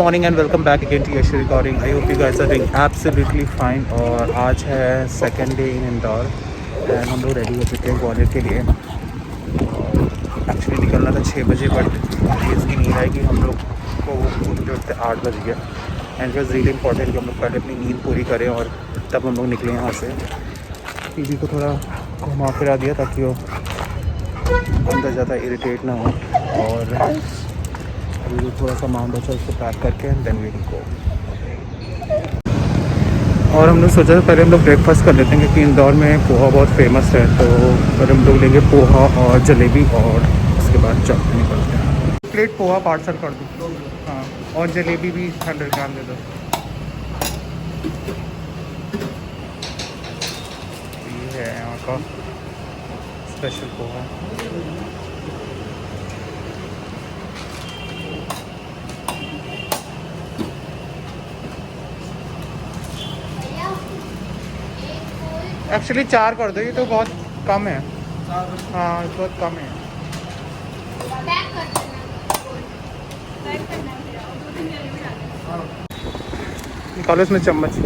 Morning and welcome back again to Yash recording. I hope you guys are doing absolutely fine. और आज है second day in Indore and हम लोग ready हो चुके हैं ग्वालियर के लिए। एक्चुअली निकलना था 6 बजे बट इसकी नींद आई कि हम लोग को उठते उठते 8 बज गया। And it was really important कि हम लोग पहले अपनी नींद पूरी करें और तब हम लोग निकले यहाँ से। टीवी को थोड़ा घुमा फिरा दिया ताकि वो अंदर ज़्यादा इरिटेट ना हो। और अभी थोड़ा सा सामान बचा उसको पैक करके and then we will go. और हम लोग सोचा था पहले हम लोग ब्रेकफास्ट कर लेते हैं क्योंकि इंदौर में पोहा बहुत फेमस है। तो पहले हम लोग लेंगे पोहा और जलेबी और उसके बाद चलते निकलते हैं। प्लेट पोहा पार्सल कर दो। हाँ, और जलेबी भी 100 ग्राम दे दो। ये है यहाँ का स्पेशल पोहा। एक्चुअली 4 कर दो, ये तो बहुत कम है। हाँ बहुत कम है। निकालो इसमें चम्मच।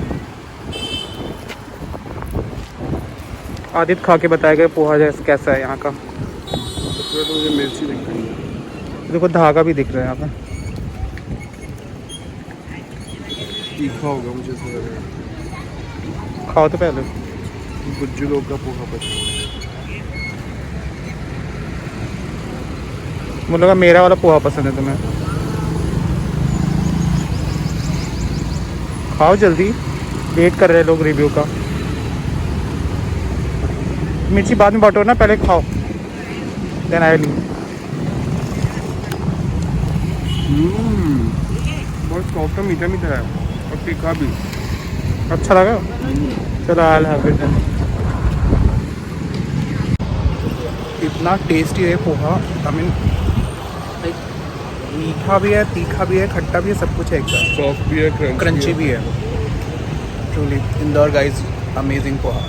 आदित्य खा के बताएगा पोहा जैसा कैसा है यहाँ का। तो मुझे मिर्ची दिख रही है। देखो धागा भी दिख रहा है यहाँ पे। तीखा होगा मुझे ऐसा लग रहा है। खाओ तो पहले। गुज्जू लोग का पोहा पसंद। मुझे लगा मेरा वाला पोहा पसंद है तुम्हें। खाओ जल्दी, वेट कर रहे लोग रिव्यू का। मिर्ची बाद में बांटो ना, पहले खाओ देन आई ली। बहुत सॉफ्ट और मीठा मीठा है और तीखा भी। अच्छा लगा? चलो आई हैव इट। इतना टेस्टी है पोहा। आई मीन मीठा भी है, तीखा भी है, खट्टा भी है, सब कुछ है एक साथ। सॉफ्ट भी है, क्रंची भी है। Truly Indore guys amazing poha.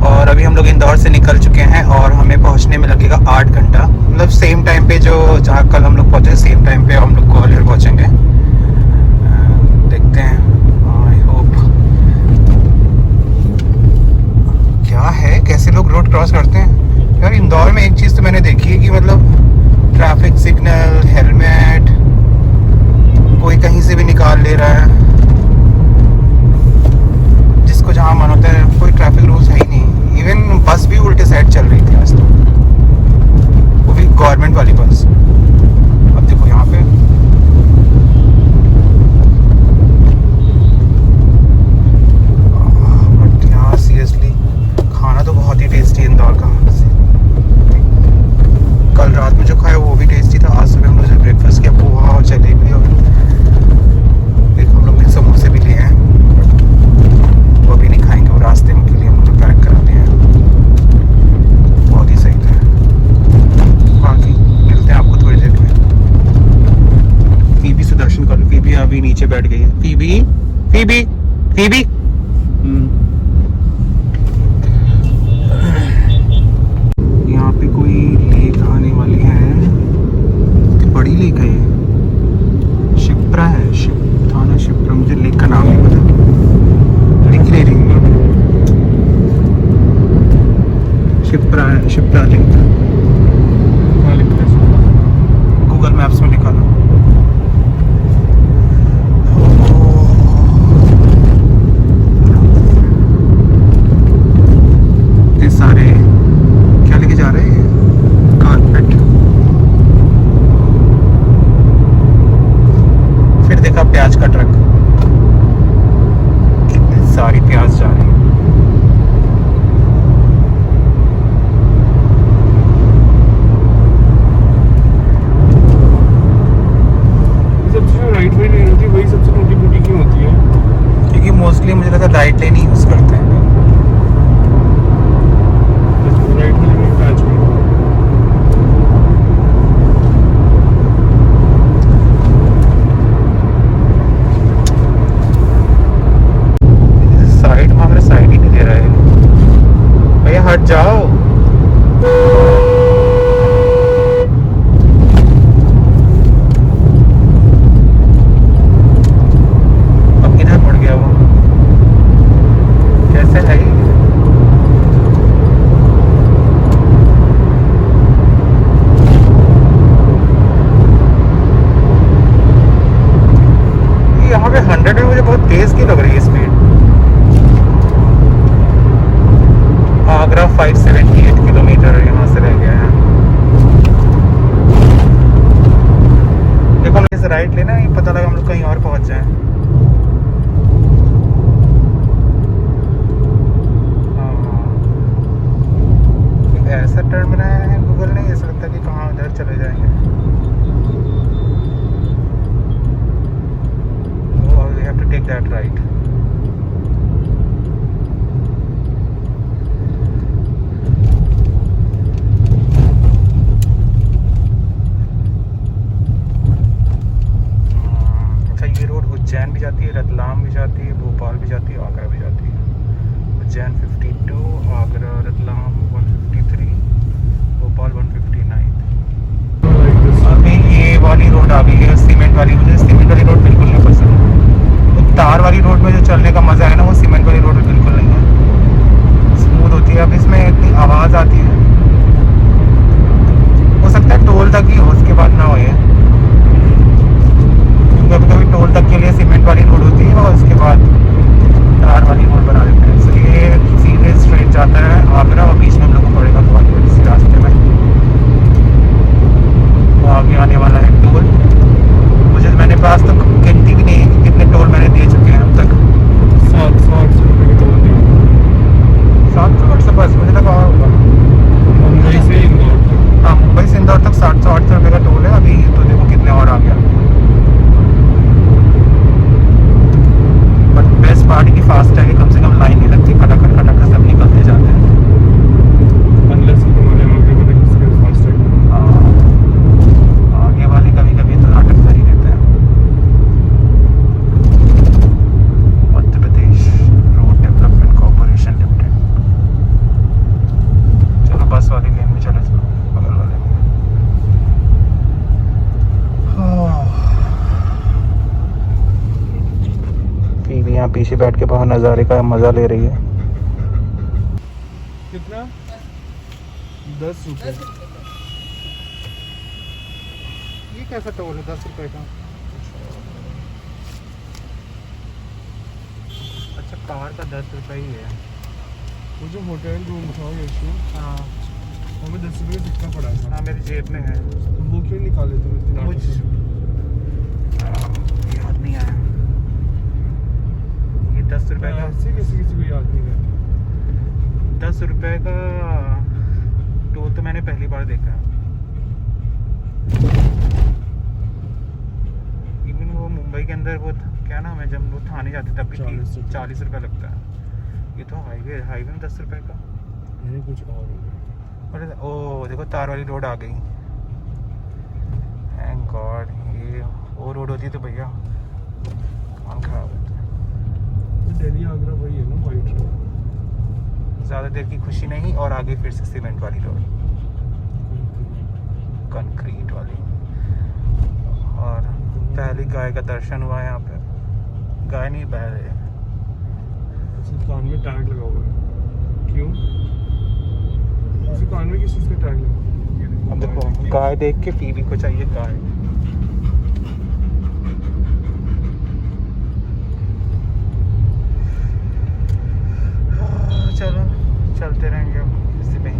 और अभी हम लोग इंदौर से निकल चुके हैं और हमें पहुंचने में लगेगा 8 घंटा। मतलब सेम टाइम पे जो जहाँ कल हम लोग पहुंचे सेम टाइम पे हम लोग ग्वालियर पहुंचेंगे। देखते हैं। I hope. क्या है, कैसे लोग रोड क्रॉस करते हैं यार। इंदौर में एक चीज़ तो मैंने देखी है कि मतलब ट्रैफिक सिग्नल, हेलमेट कोई कहीं से भी निकाल ले रहा है। जिसको जहाँ मन होता है, कोई ट्रैफिक रूल्स है ही नहीं। इवन बस भी उल्टे साइड चल रही थी आज तो, वो भी गवर्नमेंट वाली बस। अब देखो यहाँ पे बट यहाँ सीरियसली खाना तो बहुत ही टेस्टी है इंदौर का। कल रात में जो खाया वो भी टेस्टी था। आज सुबह हम लोग जो ब्रेकफास्ट किया पोहा और जलेबी और एक हम लोग ने समोसे भी लिए हैं। वो अभी नहीं खाएंगे, वो रास्ते में के लिए हम लोग पैक करा लिए हैं। बहुत ही सही था। बाकी मिलते हैं आपको थोड़ी देर में। फीबी से दर्शन कर लो। फीबी अभी नीचे बैठ गई है। फीबी फीबी फीबी यहाँ पे कोई लेक आने वाली है। बड़ी लेक है ये, शिप्रा है। थाना शिप्रा। मुझे लेक का नाम नहीं पता। लिख नहीं रही शिप्रा है, शिप्रा लेक। हाँ लिखते हैं, गूगल मैप्स में लिखा था। ऐसा टर्न बनाया है गूगल ने, ऐसा लगता है कि कहाँ उधर चले जाएंगे। Oh, we have to take that right. अच्छा, ये रोड उज्जैन भी जाती है, रतलाम भी जाती है, भोपाल भी जाती है, आगरा भी जाती है। उज्जैन 52, आगरा रतलाम 153, भोपाल 159। अभी ये वाली रोड आ गई है सीमेंट वाली। मुझे सीमेंट वाली रोड बिल्कुल नहीं पसंद। वो तार वाली रोड में जो चलने का मज़ा है ना, वो सीमेंट वाली रोड में बिल्कुल नहीं है। स्मूथ होती है। अब इसमें इतनी आवाज़ आती है, हो सकता है टोल तक ही हो, उसके बाद ना हो। ये कभी कभी टोल तक के लिए सीमेंट वाली रोड होती है और उसके बाद तार वाली रोड बना देते हैं। तो ये सीधे स्ट्रेट जाता है आगरा और बीच में हम लोग को पड़ेगा ग्वालियर इसी रास्ते में। आगे आने वाला है टोल। मुझे मैंने पास तो गिनती भी नहीं है कि कितने टोल मैंने दे चुके हैं अब तक। 700-800 रुपये की टोल दी। 700-800 बस, मुझे लगा और होगा। मुंबई से इंदौर तक। हाँ, मुंबई से इंदौर तक 700-800 रुपये का टोल है। अभी तो देखो कितने और आ गया। बट बेस्ट पार्ट की फास्ट है कि कम से कम लाइन नहीं लगती, खटाखट खटाखट सब निकलते जाते हैं। अनलेस कि तुम्हारे आगे वाले किसके फास्ट है। आगे वाले कभी कभी तो नाटक कर ही देते हैं। Madhya Pradesh road development corporation limited. चलो बस वाली लेन में चले, बगल वाले में। भी यहाँ पीछे बैठ के बाहर नज़ारे का मज़ा ले रही है। कितना? 10 रुपये। ये कैसा टोल है 10 रुपये का? अच्छा, कार का 10 रुपये ही है। वो जो होटल रूम था यशु, हाँ, हमें 10 रुपये का सिक्का पड़ा था। हाँ, मेरी जेब में है। तो वो क्यों निकाले थे? मुझ याद नहीं आया। ये 10 रुपये का, ऐसे किसी को याद नहीं रहता। 10 रुपये का टोल तो मैंने पहली बार देखा है। इवन वो मुंबई के अंदर वो क्या नाम है, जब वो थाने जाते तब भी 40 रुपये लगता है। ये तो हाईवे में 10 रुपये का। मैंने कुछ और हो गया। अरे ओ देखो, तार वाली रोड आ गई। Thank God. ये वो रोड होती तो भैया काम खराब होता है। दिल्ली आगरा वही है ना, वाइट रोड। ज़्यादा देर की खुशी नहीं, और आगे फिर से सीमेंट वाली रोड, कंक्रीट वाली। और पहली गाय का दर्शन हुआ यहाँ पे। गाय नहीं, बैल है। उसके कान में टैग लगा हुआ है। क्यों? उसके कान में किस चीज़ का टैग लगा? अब देखो, गाय देख के पीवी को चाहिए गाय। चलो चलते रहेंगे अब इसी में,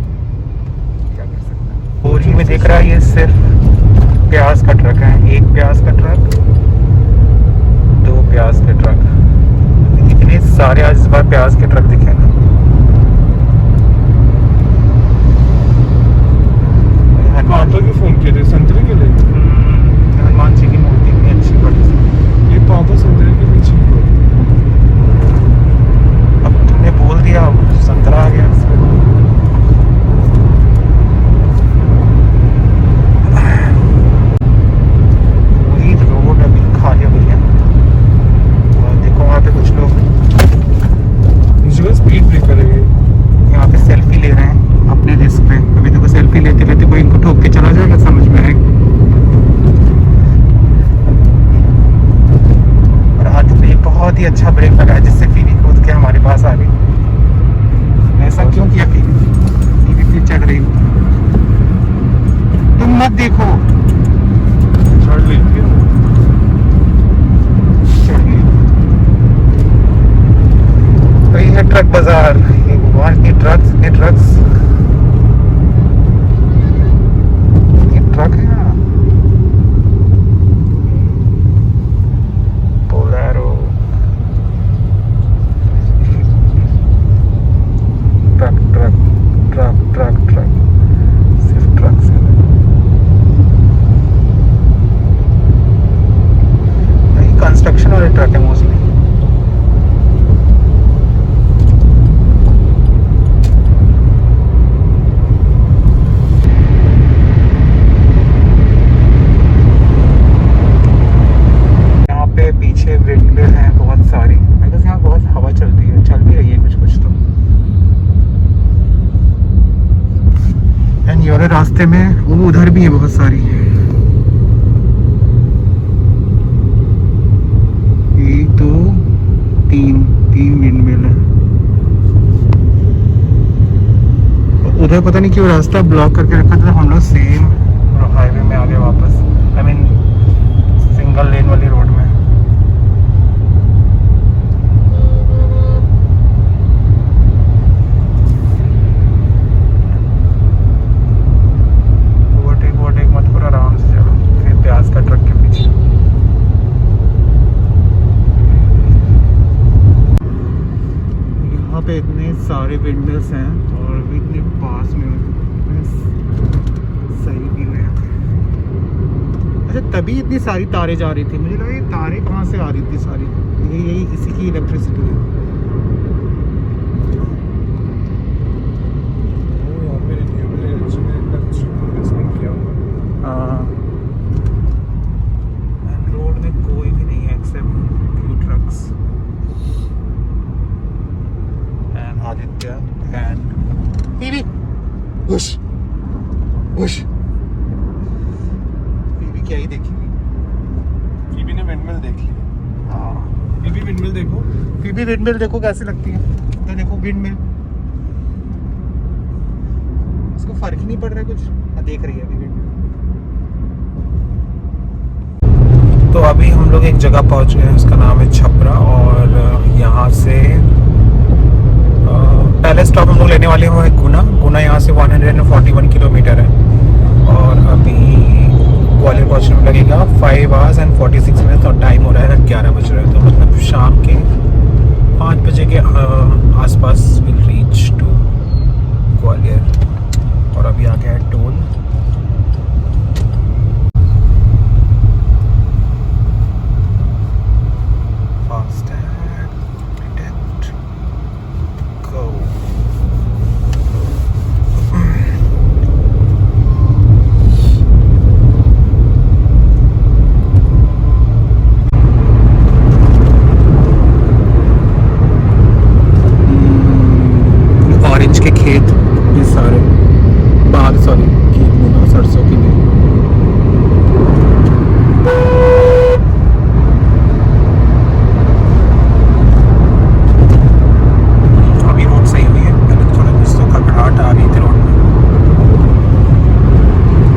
क्या कर सकते हैं। बोरी में देख रहा है, ये सिर्फ प्याज का ट्रक है। एक प्याज का ट्रक, 2 प्याज के ट्रक। इतने सारे आज इस बार प्याज के ट्रक दिखेंगे। पापा के फोन किए थे संतरे के लिए। हनुमान जी की मूर्ति इतनी अच्छी बड़ी सी। ये पापा संतरे के पीछे ही है। अब तुमने बोल दिया, संतरा आ गया। पूरी रोड अभी खाली हुई है। और देखो वहाँ पे कुछ लोग स्पीड ब्रेकर है ये। यहाँ पे सेल्फी ले रहे हैं अपने रिस्क पे। अभी देखो सेल्फी लेते लेते कोई इनको ठोक के चला जाएगा, समझ में आएगा। और हाथ में बहुत ही अच्छा ब्रेक लगा है, जिससे फीवी कूद के हमारे पास आ गई। ऐसा क्यों किया? फीवी फिर चढ़ रही। तुम मत देखो, चढ़ ली थी। चढ़ गई। तो ये है ट्रक बाजार। ये ट्रक्स ट्रक है यहाँ। Bolero, truck truck truck truck truck. रास्ते में वो उधर भी है बहुत सारी। एक दो तीन विंड मिल है। उधर पता नहीं क्यों रास्ता ब्लॉक करके रखा था, हम लोग सेम हाईवे में आ गए वापस। आई मीन सिंगल लेन वाली रोड में। ओवरटेक मत करो, आराम से चलो, फिर प्याज का ट्रक के पीछे। यहाँ पे इतने सारे विंडोज हैं और भी इतने पास में सही भी हुए। अच्छा, तभी इतनी सारी तारें जा रही थी, मुझे लगा ये तारें कहाँ से आ रही थी सारी। यही इसी की इलेक्ट्रिसिटी है। रोड में कोई भी नहीं है except few trucks and Aditya and बीबी। Hush hush. बीबी क्या ही देखेगी। बीबी ने विंडमिल देख ली। हाँ, बीबी विंडमिल देखो। बीबी विंडमिल देखो कैसी लगती है। तो देखो विंडमिल, उसको फर्क ही नहीं पड़ रहा है कुछ। देख रही है अभी विंडमिल। तो अभी हम लोग एक जगह पहुंच गए हैं, उसका नाम है छपरा। और यहाँ से पहले स्टॉप हम लोग लेने वाले हैं गुना। यहाँ से 141 किलोमीटर है और अभी ग्वालियर पहुँचने में लगेगा 5 hours and 46 minutes और टाइम हो रहा है 11 बज रहे हैं। तो मतलब शाम के 5 बजे के आसपास विल रीच टू ग्वालियर। और अभी आ गया है टोल।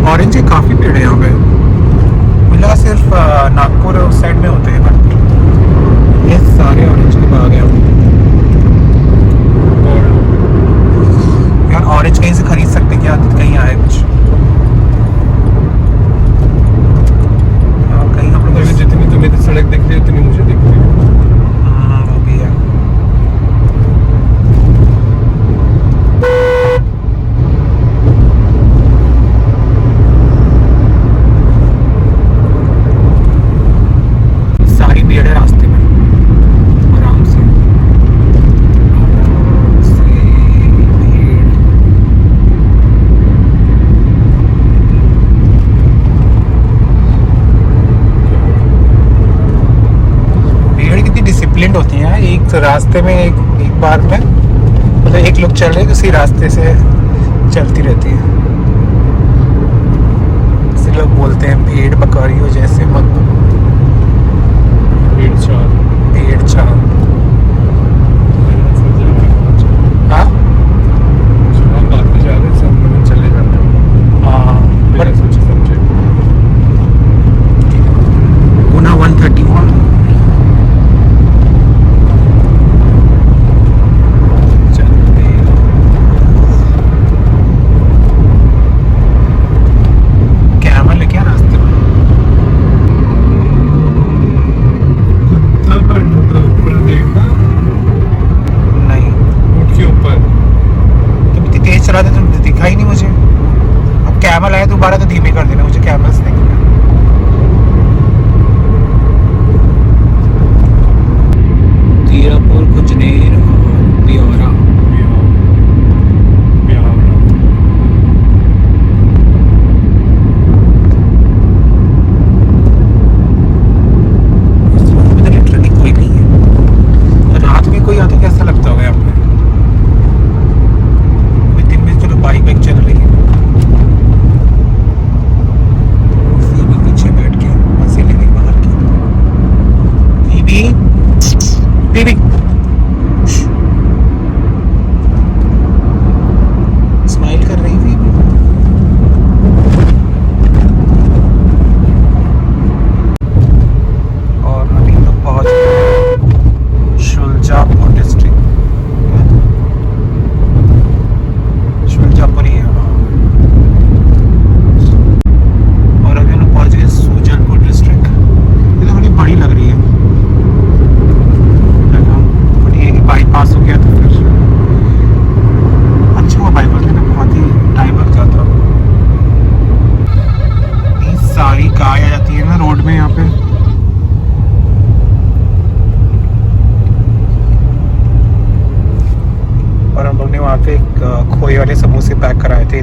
ऑरेंज के काफ़ी पेड़ है यहाँ पे। मुझे लगा सिर्फ नागपुर उस साइड में होते हैं, बट ये सारे ऑरेंज के बाग हैं। यार ऑरेंज कहीं से खरीद सकते क्या? कहीं आए कुछ कहीं हम लोग जितनी तुम्हें सड़क दिख रही है उतनी मुझे दिख रही है। वो भी है। होती हैं एक रास्ते में, एक बार में मतलब एक लोग चल रहे उसी रास्ते से चलती रहती है। इसे लोग बोलते हैं भेड़ बकरियों जैसे मत भेड़ चाल। हाँ बातें जा रहे सब में चले जाते हैं। हाँ गुना 131 दिखा ही नहीं मुझे। अब कैमल आया दोबारा तो धीमे कर देना, मुझे कैमल्स देखना। तीरापुर, कुचनेर और बिहारा। लिटरली कोई नहीं है। रात में कोई आता कैसा लगता होगा यहाँ पे? बाइक चल रही है।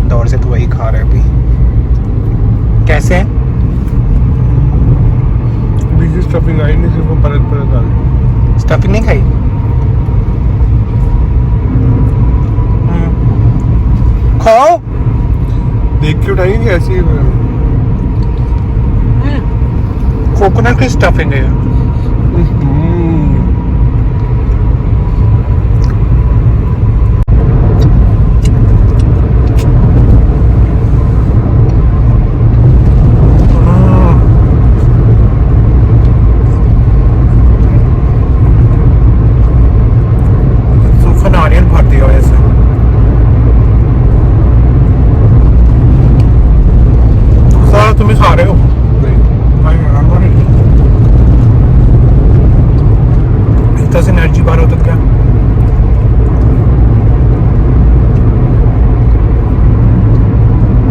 इंदौर से, तो वही खा रहे हैं अभी। कैसे है? बीच स्टफिंग आई नहीं, सिर्फ परत परत आ गई। स्टफिंग नहीं खाई? खाओ। देख के उठाएंगे कि ऐसी कोकोनट की स्टफिंग है। सूखा नारियल भर दिया वैसे। सारा तुम्हें खा रहे हो? इतना से एनर्जी बाहर होता क्या?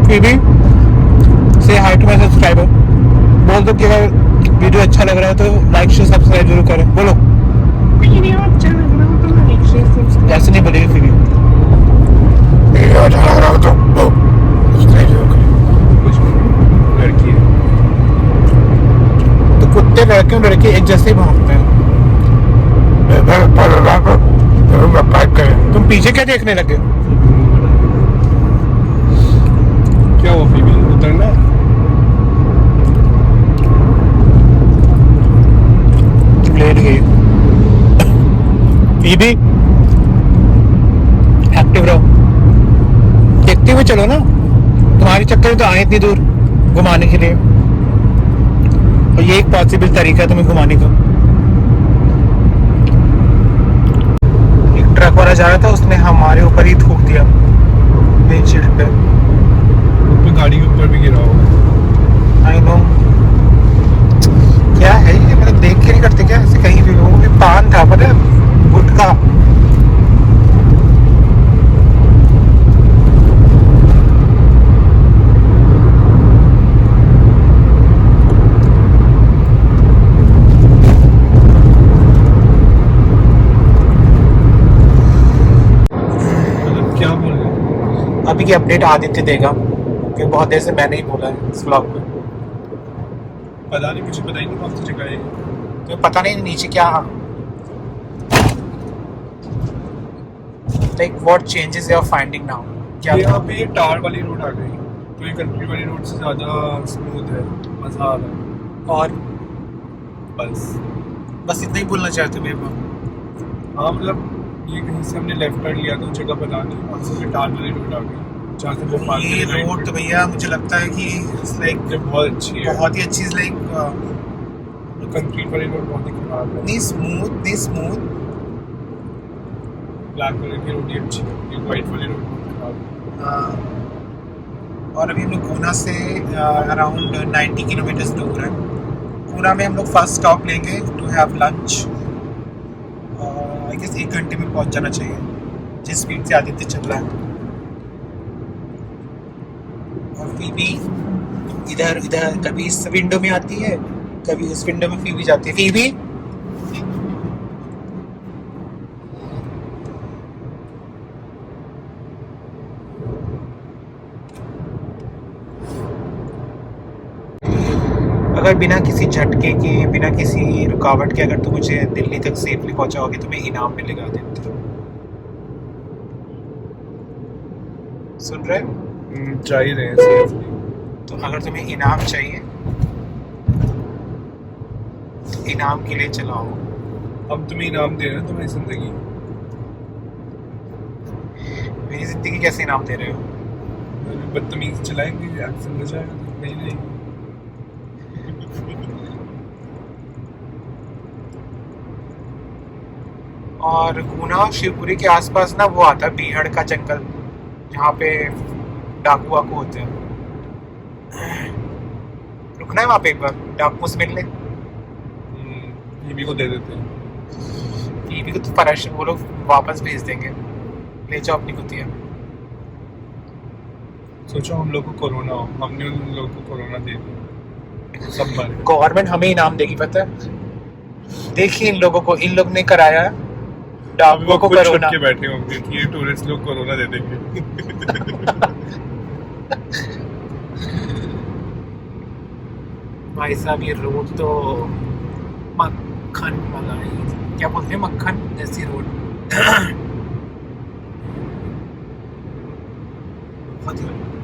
फिर भी से हाई टू माय सब्सक्राइबर। बोल दो कि अगर वीडियो अच्छा लग रहा है तो लाइक शेयर सब्सक्राइब जरूर करें। बोलो। वीडियो अच्छा लग रहा हो तो लाइक शेयर सब्सक्राइब। ऐसे नहीं बोलेगी फिर भी। वीडियो अच्छा लग रहा हो तो सब्सक्राइब जरूर करें। कुछ लड़की है तो कुत्ते लड़के और लड़के एक जैसे ही भागते हैं। तुम पीछे क्या देखने लगे? क्या हुआ? फीमेल उतरना है? लेट गई। ये भी एक्टिव रहो, देखते हुए चलो ना। तुम्हारे चक्कर में तो आए इतनी दूर घुमाने के लिए, और ये एक पॉसिबल तरीका है तुम्हें घुमाने का। एक ट्रक वाला जा रहा था, उसने हमारे ऊपर ही थूक दिया विंडशील्ड पे। ऊपर गाड़ी के ऊपर भी गिरा होगा। I know. क्या है ये, मतलब देख के नहीं करते क्या ऐसे कहीं भी? वो भी पान था पता है, गुटखा। क्या बोल रहे? अभी की अपडेट आदित्य देगा, क्योंकि बहुत देर से मैंने ही बोला है इस व्लॉग में। पता नहीं, मुझे पता ही नहीं कौन सी जगह है। तो पता नहीं नीचे क्या, like what changes you are finding now? क्या यहाँ पे ये टार वाली रोड आ गई, तो ये कंक्रीट वाली रोड से ज़्यादा स्मूथ है, मज़ा आ रहा है। और बस इतना ही बोलना चाहते हो मेरे को? हाँ, मतलब ये कहीं से हमने लेफ्ट टर्न लिया तो जगह पता नहीं, वहाँ से फिर टार वाली रोड आ गई जहाँ से वो ये रोड तो भैया मुझे लगता है कि लाइक बहुत अच्छी है, बहुत ही अच्छी, लाइक कंक्रीट वाली रोड बहुत ही खराब है। नहीं स्मूथ। ब्लैक कलर की रोड ही अच्छी है, ये वाइट वाली रोड बहुत खराब है। और अभी हम लोग गुना से अराउंड 90 किलोमीटर दूर है। गुना में हम लोग फर्स्ट स्टॉप लेंगे to have lunch. I guess 1 घंटे में पहुंच जाना चाहिए, जिस स्पीड से आदित्य चल रहा है। और फिर भी इधर कभी इस विंडो में आती है, कभी उस विंडो में फिर भी जाती है। फिर भी अगर बिना किसी झटके के, बिना किसी रुकावट के, अगर तू मुझे दिल्ली तक सेफली पहुंचाओगे तो मैं इनाम मिलेगा आदित्य। सुन रहे हो? जा ही रहे हैं सेफली। तो अगर तुम्हें इनाम चाहिए तो इनाम के लिए चलाओ। अब तुम्हें इनाम दे रहे हैं तुम्हारी जिंदगी। मेरी जिंदगी कैसे इनाम दे रहे हो? बदतमीज चलाएंगे, एक्सीडेंट हो जाएगा। नहीं और गुना शिवपुरी के आसपास ना वो आता है बीहड़ का जंगल, जहाँ पे डाकू वाकू होते हैं। रुकना है वहाँ पे एक बार, डाकू से मिलने। बीबी को दे देते हैं। बीबी को तो परेशान, वो लोग वापस भेज देंगे। ले जाओ अपनी कुतिया। सोचो हम लोग को कोरोना हो, हमने उन लोगों को कोरोना दे दिया, सब मरे। गवर्नमेंट हमें इनाम देगी, पता है? देखिए इन लोगों को, इन लोग ने कराया डाकुओं को कोरोना। के बैठे होंगे कि ये टूरिस्ट लोग कोरोना दे देंगे। भाई साहब ये रोड तो मक्खन मलाई, क्या बोलते हैं, मक्खन जैसी रोड।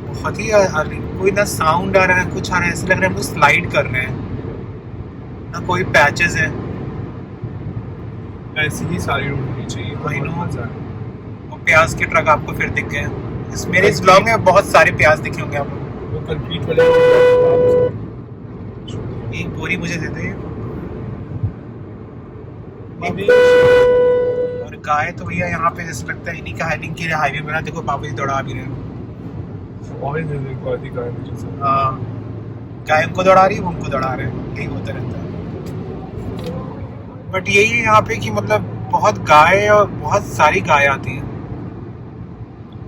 बहुत ही कोई ना साउंड आ रहा है, कुछ आ रहा है, ऐसा लग रहा है हम लोग स्लाइड कर रहे हैं ना, कोई पैचेस है। ऐसी ही सारी रोड होनी चाहिए। वही नो। मजा है। वो प्याज के ट्रक आपको फिर दिख गए। मेरे इस ब्लॉग में बहुत सारे प्याज दिखे होंगे आपको। वो कंक्रीट वाले एक बोरी मुझे दे दे। अभी और गाय तो भैया यहाँ पे जैसे लगता है इन्हीं का हाइडिंग के लिए हाईवे बना, देखो बाबू जी दौड़ा भी रहे हैं। और दे दे को अधिक है जैसे। हाँ, गाय उनको दौड़ा रही है, वो उनको दौड़ा रहे हैं, यही होता रहता है। बट यही है यहाँ पे कि मतलब बहुत गाय और बहुत सारी गाय आती हैं।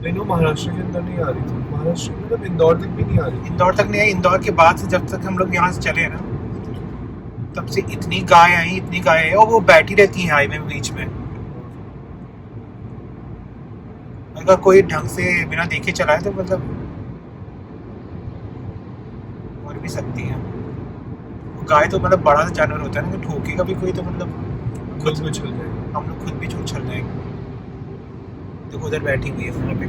लेकिन वो महाराष्ट्र के अंदर नहीं आ रही थी, महाराष्ट्र मतलब इंदौर तक भी नहीं आ रही थी। इंदौर तक नहीं आई, इंदौर के बाद से जब तक हम लोग यहाँ से चले हैं ना, तब से इतनी गाय आई, इतनी गाय आई, और वो बैठी रहती हैं हाईवे में बीच में। अगर कोई ढंग से बिना देखे चलाए तो मतलब मर भी सकती है। वो गाय तो मतलब बड़ा सा जानवर होता है ना, कि ठोकेगा भी कोई तो मतलब खुद में चल जाएगा। हम लोग खुद भी उछल जाएंगे। देखो उधर बैठी हुई है वहाँ पे,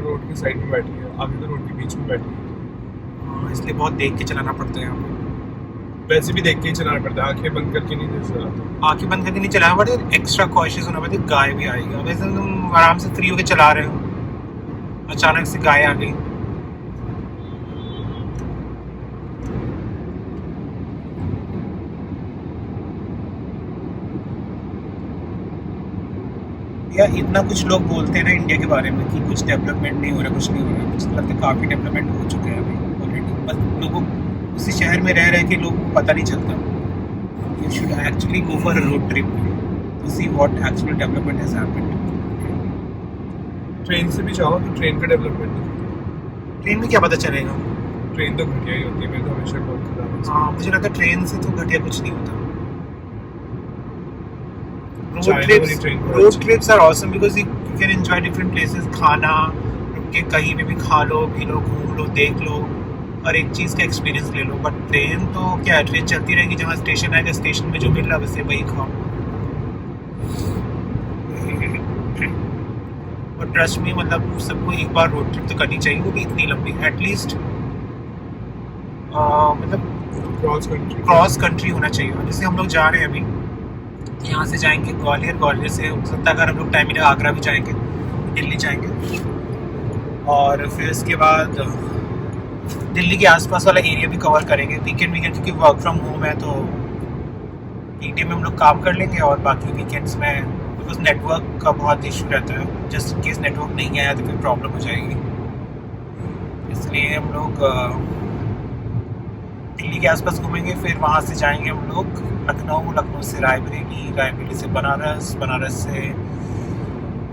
रोड की साइड में बैठी है, आगे तो रोड के बीच में बैठी है। इसलिए बहुत देख के चलाना पड़ता है यहाँ पे। वैसे भी देख के ही चलाना पड़ता है, आंखें बंद करके नहीं चलाता। आंखें बंद करके नहीं चलाना पड़ता, एक्स्ट्रा कॉशियस होना पड़ता है। गाय भी आएगा, वैसे तुम आराम से फ्री होके चला रहे हो, अचानक से गाय आ गई। या इतना कुछ लोग बोलते हैं ना इंडिया के बारे में कि कुछ डेवलपमेंट नहीं हो रहा, कुछ नहीं हो रहा, मुझे लगता है काफ़ी डेवलपमेंट हो चुके हैं अभी ऑलरेडी। बस लोगों उसी शहर में रह के लोगों को पता नहीं चलता। You should actually go for a road trip to see what actual development has happened. Train से भी जाओ तो ट्रेन का डेवलपमेंट नहीं। ट्रेन में क्या पता चलेगा? ट्रेन तो घटिया ही होती है, मेरे तो हमेशा बहुत खराब है। हाँ, मुझे लगता है ट्रेन से तो घटिया कुछ नहीं होता। China road trips are awesome because you can enjoy different places. खाना, रुक के कहीं पे भी खा लो, पी लो, घूम लो, देख लो, और एक चीज़ का एक्सपीरियंस ले लो। बट ट्रेन तो क्या है, ट्रेन चलती रहेगी, जहाँ स्टेशन आएगा स्टेशन में जो मिल रहा है वैसे वही खाओ। और ट्रस्ट में मतलब सबको एक बार रोड ट्रिप तो करनी चाहिए, वो भी इतनी लंबी, एटलीस्ट मतलब क्रॉस कंट्री होना चाहिए। जैसे हम लोग जा रहे हैं अभी, यहाँ से जाएंगे ग्वालियर, ग्वालियर से हो सकता है अगर हम लोग टाइम मिलेगा आगरा भी जाएंगे, दिल्ली जाएंगे, और फिर उसके बाद दिल्ली के आसपास वाला एरिया भी कवर करेंगे वीकेंड क्योंकि वर्क फ्रॉम होम है तो वीकडे में हम लोग काम कर लेंगे, और बाकी वीकेंड्स में बिकॉज नेटवर्क का बहुत इशू रहता है, जस्ट इन केस नेटवर्क नहीं आया तो फिर प्रॉब्लम हो जाएगी। इसलिए हम लोग दिल्ली के आसपास घूमेंगे, फिर वहाँ से जाएंगे हम लोग लखनऊ, लखनऊ से रायबरेली, रायबरेली से बनारस, बनारस से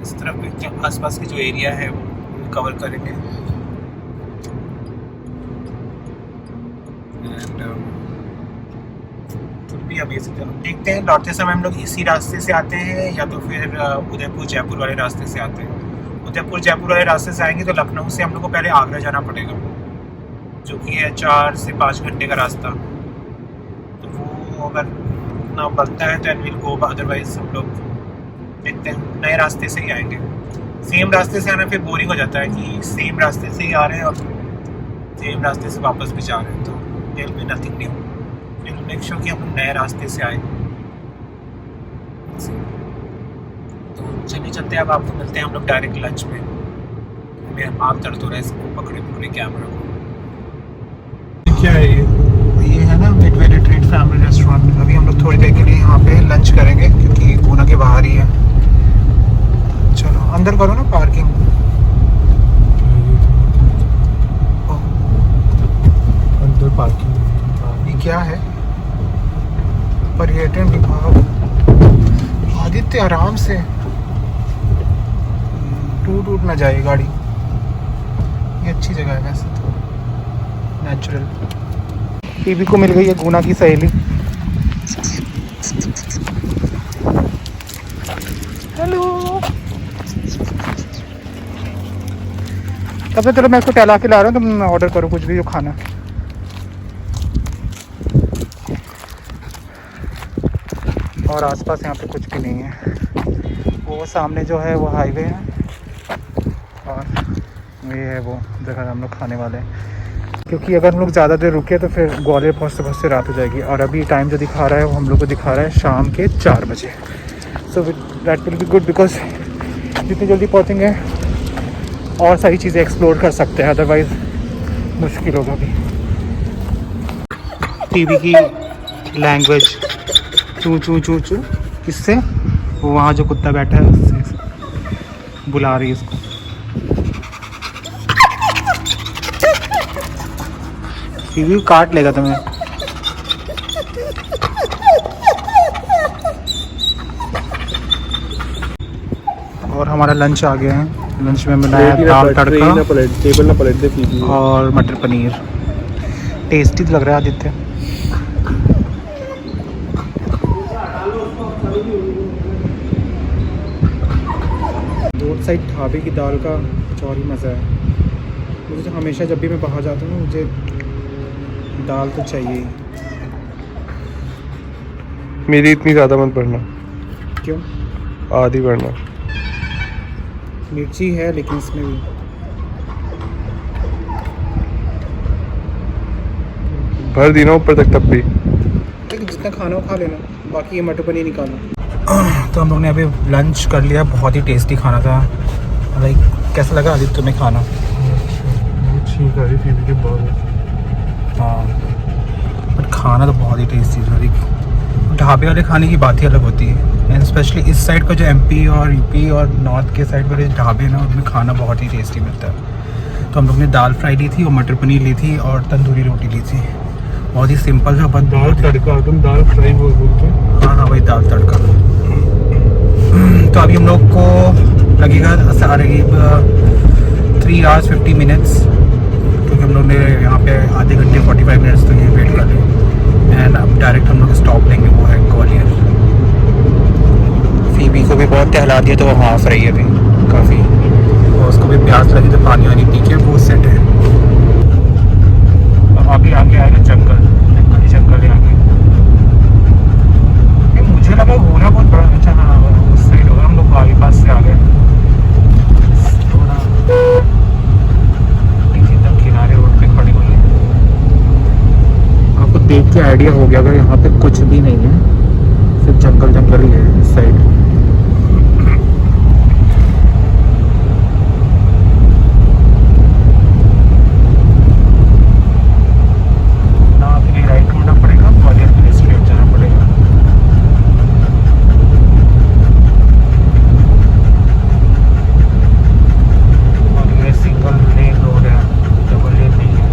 इस तरफ के आसपास के जो एरिया है वो कवर करेंगे। एंड भी अभी देखते हैं, लौटते समय हम लोग इसी रास्ते से आते हैं या तो फिर उदयपुर जयपुर वाले रास्ते से आते हैं। उदयपुर जयपुर वाले रास्ते से आएंगे तो लखनऊ से हम लोग को पहले आगरा जाना पड़ेगा, जो कि है 4 से 5 घंटे का रास्ता। तो वो अगर ना बनता है तो एंड विल गो, अदरवाइज हम लोग देखते हैं नए रास्ते से ही आएंगे। सेम रास्ते से आना फिर बोरिंग हो जाता है कि सेम रास्ते से ही आ रहे हैं और सेम रास्ते से वापस भी जा रहे हैं, तो there will be nothing new. Will make sure कि हम लोग नए रास्ते से आए। तो चलिए चलते हैं, अब आपको मिलते हैं हम लोग डायरेक्ट लंच में। मेरा हाथ दर्द हो रहा है इसको पकड़े पकड़े कैमरा को। क्या है ये है ना मिडवे रिट्रीट फैमिली रेस्टोरेंट। अभी हम लोग थोड़ी देर के लिए यहाँ पे लंच करेंगे क्योंकि पूना के बाहर ही है। चलो अंदर करो ना पार्किंग। अंदर पार्किंग। ये क्या है? पर्यटन विभाग। आदित्य आराम से, टूट ना जाए गाड़ी। ये अच्छी जगह है वैसे तो, नेचुरल। टीवी को मिल गई है गुना की सहेली। हेलो। तब से चलो मैं इसको टहला के ला रहा हूँ, तुम ऑर्डर करो कुछ भी जो खाना। और आसपास यहाँ पे कुछ भी नहीं है। वो सामने जो है वो हाईवे है और ये है वो जगह हम लोग खाने वाले हैं। क्योंकि अगर हम लोग ज़्यादा देर रुके तो फिर ग्वालियर पहुँचते पहुँचते रात हो जाएगी। और अभी टाइम जो दिखा रहा है वो हम लोग को दिखा रहा है शाम के 4 बजे। So that will be good because जितनी जल्दी पहुँचेंगे और सारी चीज़ें एक्सप्लोर कर सकते हैं, अदरवाइज़ मुश्किल होगा। अभी टीवी की लैंग्वेज चू चू चू चू किससे? वो वहाँ जो कुत्ता बैठा है उससे बुला रही है इसको। टीवी काट लेगा तुम्हें। और हमारा लंच आ गया है। लंच में बनाया दाल तड़का और मटर पनीर। टेस्टी तो लग रहा है आदित्य। रोड साइड ढाबे की दाल का कुछ और ही मज़ा है। मुझे तो हमेशा जब भी मैं बाहर जाता हूँ मुझे दाल तो चाहिए ही। मेरी इतनी ज़्यादा मत बढ़ना। क्यों? आधी बढ़ना। मिर्ची है लेकिन इसमें भी भर दी ना ऊपर तक तब भी। लेकिन जितना खाना हो खा लेना, बाकी ये मटर पनीर निकालो। तो हम लोग ने अभी लंच कर लिया। बहुत ही टेस्टी खाना था। लाइक कैसा लगा आदित्य तुम्हें खाना? ठीक है टीवी के बाद। हाँ बट खाना तो बहुत ही टेस्टी था। लाइक ढाबे वाले खाने की बात ही अलग होती है। एंड स्पेशली इस साइड का जो एमपी और यूपी और नॉर्थ के साइड वाले ढाबे ना उनमें खाना बहुत ही टेस्टी मिलता है। तो हम लोग ने दाल फ्राई ली थी और मटर पनीर ली थी और तंदूरी रोटी ली थी। बहुत ही सिंपल था। बस दाल तड़का, तुम दाल फ्राई बोलते हो? हाँ हाँ वही दाल तड़का। तो अभी हम लोग को लगेगा 3 hours 50 minutes, क्योंकि हम लोग ने यहाँ पे आधे घंटे 45 मिनट्स तो ये वेट कर लिया। एंड अब डायरेक्ट हम लोग स्टॉप लेंगे, वो है ग्वालियर। फीबी को भी बहुत टहला दिया तो वो हाफ रही है अभी काफ़ी, और उसको भी प्यास लगी तो पानी वानी पी के वो सेट है। अब अभी आगे आएगा जंगल, जंगल है आगे। मुझे लगा होना बहुत बड़ा। अच्छा हाँ उस साइड होगा। हम लोग बाईपास से आ गए थोड़ा एकदम किनारे रोड पे खड़े हुए। आपको देख के आइडिया हो गया अगर यहाँ पे कुछ भी नहीं है, सिर्फ जंगल जंगल ही है इस साइड। ना फिर राइट मुड़ना पड़ेगा, ग्वालियर के लिए स्ट्रेट जाना पड़ेगा। सिंगल लेन रोड है, डबल लेन नहीं है।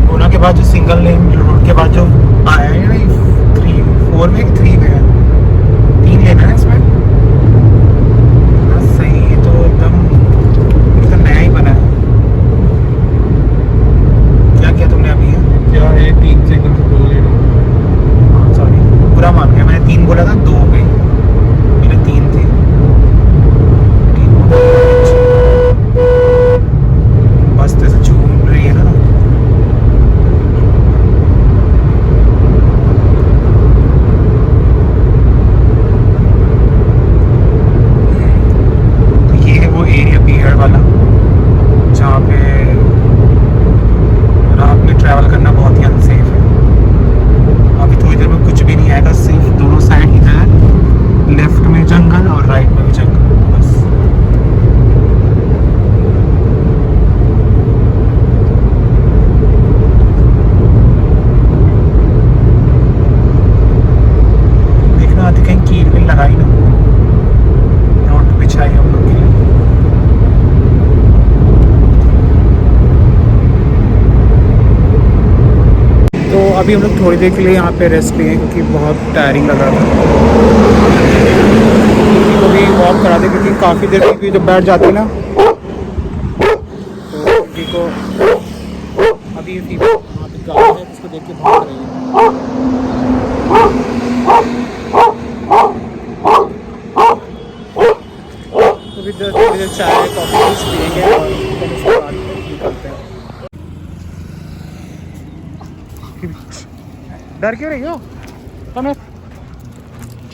पूना के बाद जो सिंगल लेन रोड के बाद जो आया है ना 4 में 3 में है, 3 लेन है इसमें। हाँ सही है। तो एकदम नया ही बना है। क्या किया तुमने अभी है? क्या है 3 सेकंड से 2 लेन? सॉरी बुरा मान गया, मैंने 3 बोला था, 2 हो गई। मेरे 3 थे। बस तो ऐसे झूम रही है ना। तो ये है वो एरिया बिहार वाला जहाँ पे रात में ट्रैवल करना बहुत ही अनसेफ है। अभी थोड़ी देर में कुछ भी नहीं आएगा, सिर्फ दोनों साइड इधर लेफ्ट में जंगल और राइट में भी जंगल बस। देखना आती कहीं कील भी लगाई ना, रोड बिछाई हम लोग के लिए। तो अभी हम लोग थोड़ी देर के लिए यहाँ पे रेस्ट लिए क्योंकि बहुत टायरिंग लगा था। किसी को भी वॉक करा दे क्योंकि काफ़ी देर की जब बैठ जाती है ना तो किसी को अभी वहाँ पे गाड़ी है जिसको देख के भाग रही है। तो भी 10 बजे चाय कॉफ़ी कुछ पिएंगे और निकलते हैं। डर क्यों रही हो? कम है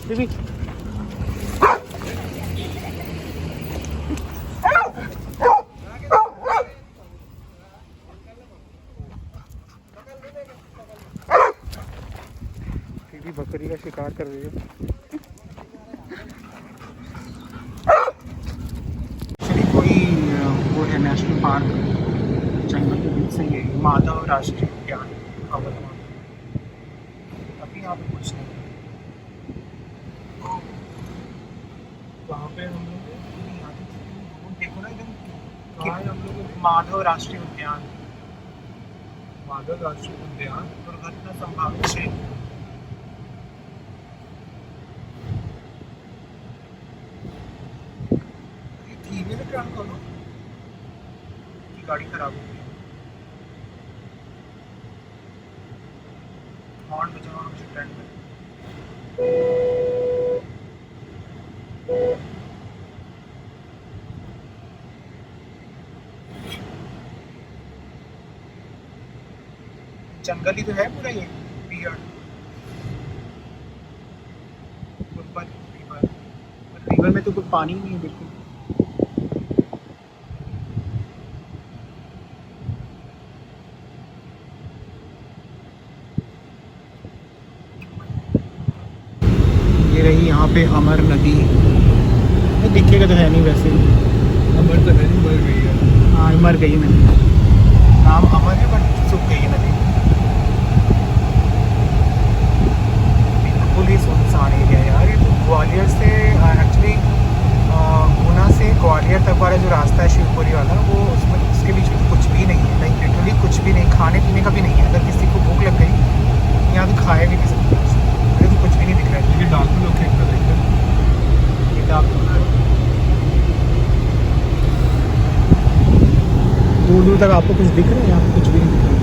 बीबी। बीबी बकरी का शिकार कर रही है। कोई वो है नेशनल पार्क जंगल के बीच से ये माधव राष्ट्रीय उद्यान अभी यहाँ पे कुछ नहीं। वहाँ पे हम लोग देखो ना एकदम कहाँ है हम लोग? माधव राष्ट्रीय उद्यान, माधव राष्ट्रीय उद्यान। दुर्घटना संभावित क्षेत्र। धीमे से टर्न करो कि गाड़ी खराब हो गई। हॉर्न बजाओ मुझे टर्न में। जंगल ही तो है पूरा ये बियर्ड। रिवर में तो कुछ पानी ही नहीं है बिल्कुल। ये रही यहाँ पे अमर नदी। ये दिखेगा तो है नहीं वैसे। अमर तो है नहीं, मर गई है। हाँ मर गई नदी, नाम अमर है बट सूख गई है नदी। बिल्कुल ही सुनसान एरिया यार। ये तो ग्वालियर से एक्चुअली ऊना से ग्वालियर तक वाला जो रास्ता है शिवपुरी वाला, वो उसमें उसके बीच में कुछ भी नहीं है। लाइक लिटरली कुछ भी नहीं, खाने पीने का भी नहीं है। अगर किसी को भूख लग गई यहाँ तो खाया भी नहीं सकते। तो कुछ भी नहीं दिख रहा है। ये डाकू लोग खेलते देखते हैं। ये डाकू दूर दूर तक आपको कुछ दिख रहा है? यहाँ पे कुछ भी नहीं दिख रहा।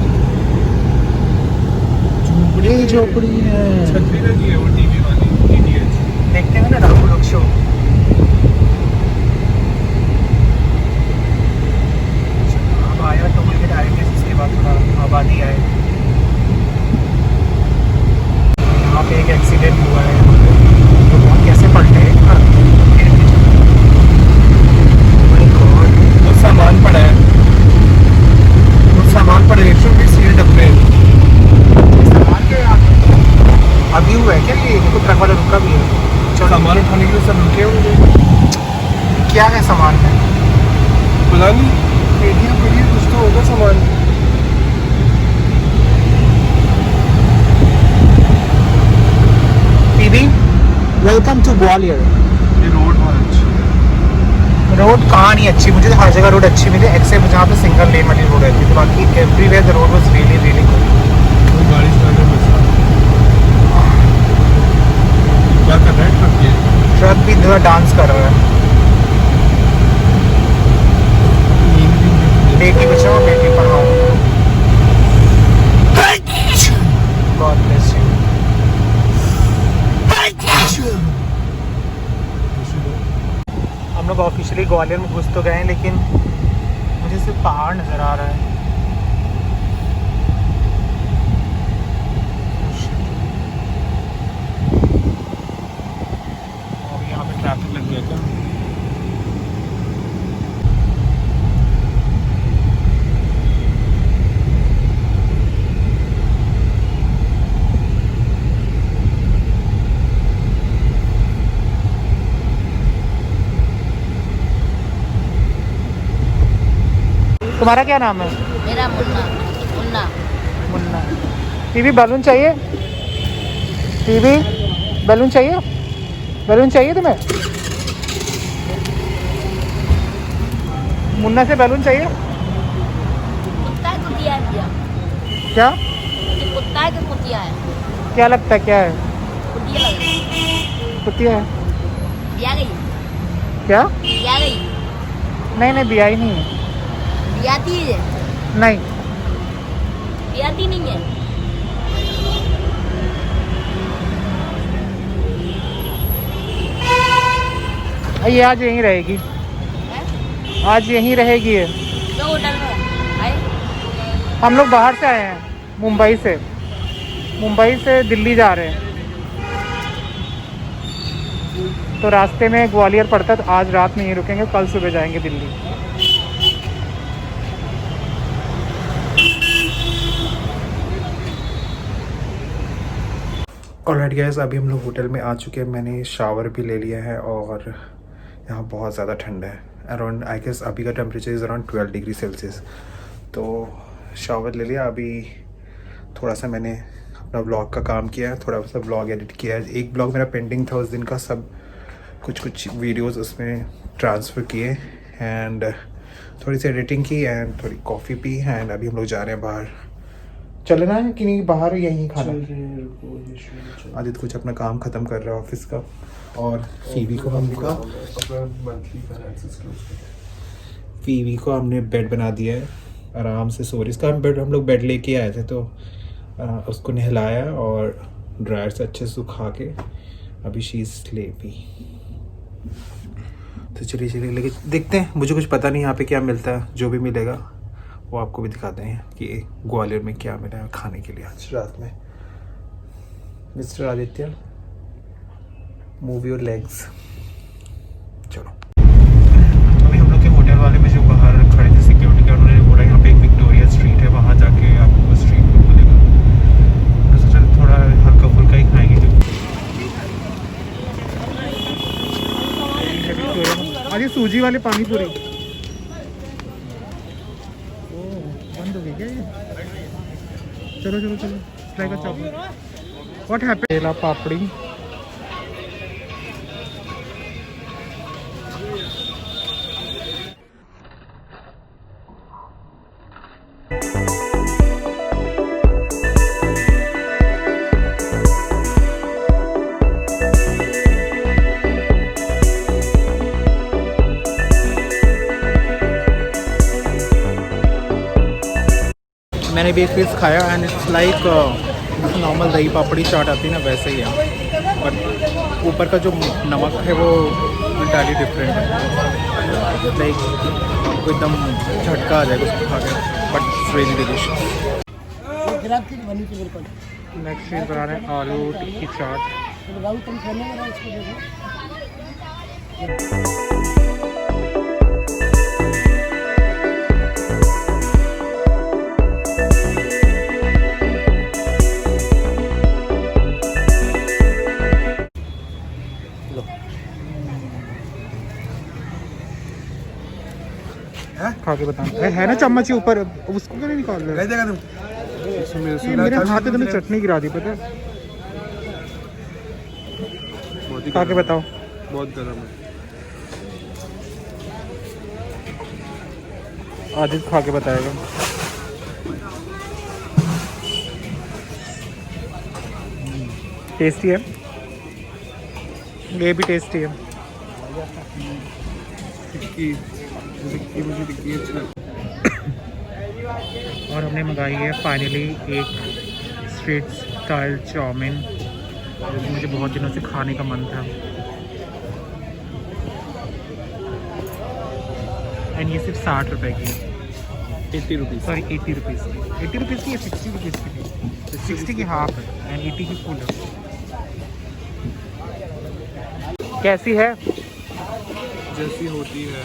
यही झोपड़ी है। छतरी लगी है वो टीवी वाली DTH। देखते हैं ना डाकू लोग शो। अब आया तो मुझे डायरेक्ट इसके बाद थोड़ा आबादी आए। यहाँ पे एक एक्सीडेंट हुआ है तो बहुत कैसे पलटे। और सामान पड़ा है, कुछ सामान पड़े सील डब्बे। सामान के अभी हुआ है क्या? ये देखो ट्रक वाला रुका भी है। चलो सामान उठाने के लिए सब रुके हुए हैं। क्या है सामान में? पता नहीं, पेटियाँ पड़ी है, कुछ तो होगा सामान। PB welcome to Gwalior. ये रोड बहुत अच्छी है। रोड कहाँ नहीं अच्छी, मुझे तो हर जगह रोड अच्छी मिली एक्सेप्ट जहाँ पे सिंगल लेन वाली रोड रहती है। बाकी everywhere the road was really really good. कोई गाड़ी चलाने में बचा। क्या कर रहा है ट्रक? ये ट्रक भी थोड़ा डांस कर रहा है। Beti Bachao Beti Padhao. God bless you. हम लोग ऑफिशियली ग्वालियर में घुस तो गए हैं लेकिन मुझे सिर्फ पहाड़ नज़र आ रहा है। और यहाँ पे ट्रैफिक लग गया क्या? तुम्हारा क्या नाम है? मेरा मुन्ना। मुन्ना। मुन्ना। टीवी बैलून चाहिए? टीवी बैलून चाहिए? बैलून चाहिए तुम्हें? मुन्ना से बैलून चाहिए? कुत्ता है कुतिया है भैया? क्या ये कुत्ता है कि कुतिया है? क्या लगता है क्या है? कुतिया लग रही है। कुत्ती है बिया गई? क्या? बिया गई? नहीं नहीं बिया ही नहीं है। बियाती है? नहीं बियाती नहीं है। ये आज यहीं रहेगी। हैं? आज यहीं रहेगी ये। तो होटल में आए? हम लोग बाहर से आए हैं, मुंबई से। मुंबई से दिल्ली जा रहे हैं, तो रास्ते में ग्वालियर पड़ता है, तो आज रात में यहीं रुकेंगे, कल सुबह जाएंगे दिल्ली। ऑलराइट गाइस, अभी हम लोग होटल में आ चुके हैं। मैंने शावर भी ले लिया है और यहाँ बहुत ज़्यादा ठंड है। अराउंड आई गेस अभी का temperature is around 12 degree Celsius. तो शावर ले लिया। अभी थोड़ा सा मैंने अपना ब्लॉग का काम किया है, थोड़ा सा ब्लॉग एडिट किया है। एक ब्लॉग मेरा पेंडिंग था उस दिन का, सब कुछ वीडियोस उसमें ट्रांसफ़र किए एंड थोड़ी सी एडिटिंग की एंड थोड़ी कॉफ़ी पी। एंड अभी हम लोग जा रहे हैं बाहर। चलना है कि नहीं बाहर, यहीं खाना? आदित्य कुछ अपना काम ख़त्म कर रहा है ऑफिस का, और फीवी को हमने बेड बना दिया है, आराम से सो रही। इसका हम लोग बेड लेके आए थे, तो उसको नहलाया और ड्रायर से अच्छे से सुखा के अभी शी स्लीपी। तो चलिए लेकिन देखते हैं, मुझे कुछ पता नहीं यहाँ पे क्या मिलता है। जो भी मिलेगा वो आपको भी दिखाते हैं कि ग्वालियर में क्या मिला है खाने के लिए आज रात में। Mister Aditya, move your legs. चलो, अभी हम लोग के होटल वाले में जो बाहर खड़े थे सिक्योरिटी गार्ड, उन्होंने बोला यहाँ पे एक विक्टोरिया स्ट्रीट है, वहाँ जाके आपको स्ट्रीट फूड मिलेगा। तो सोचा थोड़ा हल्का फुल्का ही खाएंगे। आज ये सूजी वाले पानी पूरी बंद हो गई क्या ये? चलो ट्राई कर चाहो। What happened? केला पापड़ी, मैंने भी एक पीस खाया एंड इट्स लाइक नॉर्मल दही पापड़ी चाट आती है ना, वैसे ही है, बट ऊपर का जो नमक है वो इंटायरली डिफरेंट है। लाइक एकदम झटका आ जाएगा उसको खा के, but it's really delicious. Next चीज़ बना रहे हैं आलू टिक्की चाट। खा के बताना है ना, चम्मच के ऊपर उसको क्यों नहीं निकाल रहे? मेरे हाथ में तुमने चटनी गिरा दी, पता है? खा के बताओ। बहुत गर्म है। आदित्य खा के बताएगा। टेस्टी है, ये भी टेस्टी है। मुझे टिक्की अच्छी लगती है। और हमने मंगाई है फाइनली एक स्ट्रीट स्टाइल चाउमीन, जो मुझे बहुत दिनों से खाने का मन था। एंड ये सिर्फ 60 रुपए की है। 80 रुपीज़, सॉरी 80 रुपीज़ की। 80 रुपीज़ की या 60 रुपीज़ की थी? तो 60 की हाफ है एंड 80 की फुल है। कैसी है? जैसी होती है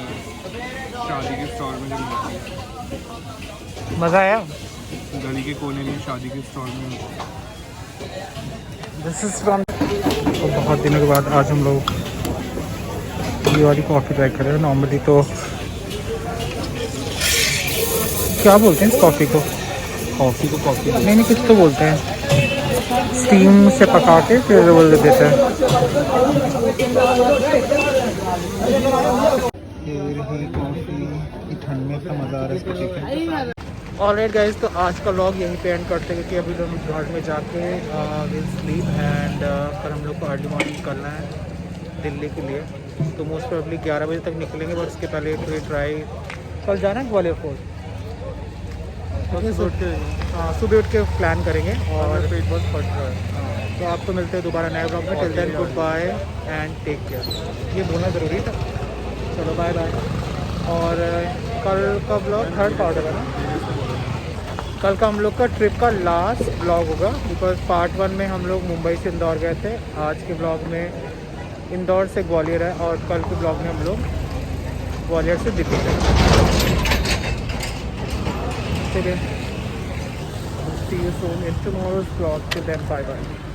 शादी के स्टॉल में जो मिलती है। मज़ा आया? गली के कोने में शादी के स्टॉल में। This is from. बहुत दिनों के बाद आज हम लोग ये वाली कॉफ़ी ट्राई कर रहे हैं। नॉर्मली तो क्या बोलते हैं इस कॉफ़ी को? कॉफ़ी नहीं कुछ तो बोलते हैं, स्टीम से पका के फिर बोल देते हैं। ठंड में इतना मज़ा आ रहा है इसको देख के। ऑलराइट गाइस, तो आज का व्लॉग यहीं पे एंड करते हैं, क्योंकि अभी हम घर में जाके विल स्लीप एंड कल हम लोग को अर्ली मॉर्निंग निकलना है दिल्ली के लिए। तो मोस्ट प्रोबेबली 11 बजे तक निकलेंगे, बट उसके पहले ट्राई कल जाना है ग्वालियर फोर्ट। हाँ, सुबह उठ के प्लान करेंगे और पेट बहुत फट रहा है। तो आपको मिलते हैं दोबारा नए ब्लॉग में। Till then goodbye and take care. ये बोलना ज़रूरी था। चलो बाय बाय। और कल का ब्लॉग 3rd पार्ट है ना? कल का हम लोग का ट्रिप का लास्ट ब्लॉग होगा, बिकॉज पार्ट 1 में हम लोग मुंबई से इंदौर गए थे। आज के ब्लॉग में इंदौर से ग्वालियर है और कल के ब्लॉग में हम लोग ग्वालियर से दिल्ली गए। ठीक है, see you soon in tomorrow's blog. Till then bye bye.